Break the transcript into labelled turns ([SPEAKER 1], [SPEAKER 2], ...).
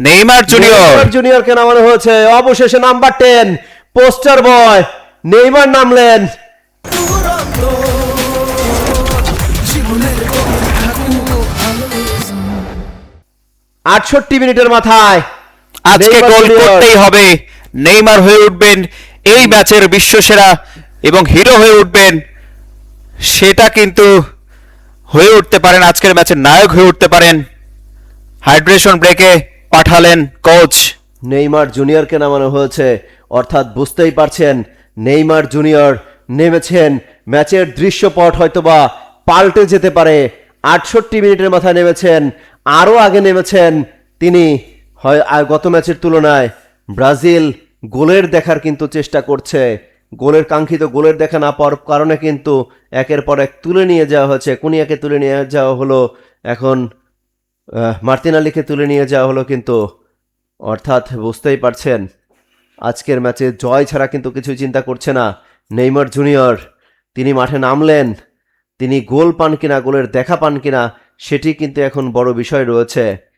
[SPEAKER 1] Neymar junior
[SPEAKER 2] জুনিয়রকে নামানো হয়েছে। অবশেষে নাম্বার 10 পোস্টার বয় নেইমার নামলেন। 68 মিনিটের মাথায়
[SPEAKER 1] আজকে
[SPEAKER 2] নেইমার
[SPEAKER 1] গোল
[SPEAKER 2] জুনিয়র।
[SPEAKER 1] করতেই হবে। নেইমার হয়ে উঠবেন এই ম্যাচের বিশ্বসেরা এবং হিরো হয়ে উঠবেন, সেটা কিন্তু হয়ে উঠতে পারেন, আজকের ম্যাচের নায়ক হয়ে উঠতে পারেন। হাইড্রেশন ব্রেকে পাঠালেন কোচ।
[SPEAKER 2] নেইমার জুনিয়রকে নামানো হয়েছে, অর্থাৎ বুঝতেই পারছেন নেইমার জুনিয়র নেমেছেন। ম্যাচের দৃশ্যপট হয়তোবা পাল্টে যেতে পারে। 68 মিনিটের মাথায় নেমেছেন, আরও আগে নেমেছেন তিনি। হয় গত ম্যাচের তুলনায় ব্রাজিল গোলের দেখার কিন্তু চেষ্টা করছে। গোলের কাঙ্ক্ষিত গোলের দেখা না পাওয়ার কারণে কিন্তু একের পর এক তুলে নিয়ে যাওয়া হয়েছে। কুনিয়াকে তুলে নিয়ে যাওয়া হলো, এখন মার্তিনালিকে তুলে নিয়ে যাওয়া হলো, কিন্তু অর্থাৎ বুঝতেই পারছেন আজকের ম্যাচে জয় ছাড়া কিন্তু কিছুই চিন্তা করছে না নেইমার জুনিয়র। তিনি মাঠে নামলেন, তিনি গোল পান কিনা, গোলের দেখা পান কিনা, সেটি কিন্তু এখন বড় বিষয় রয়েছে।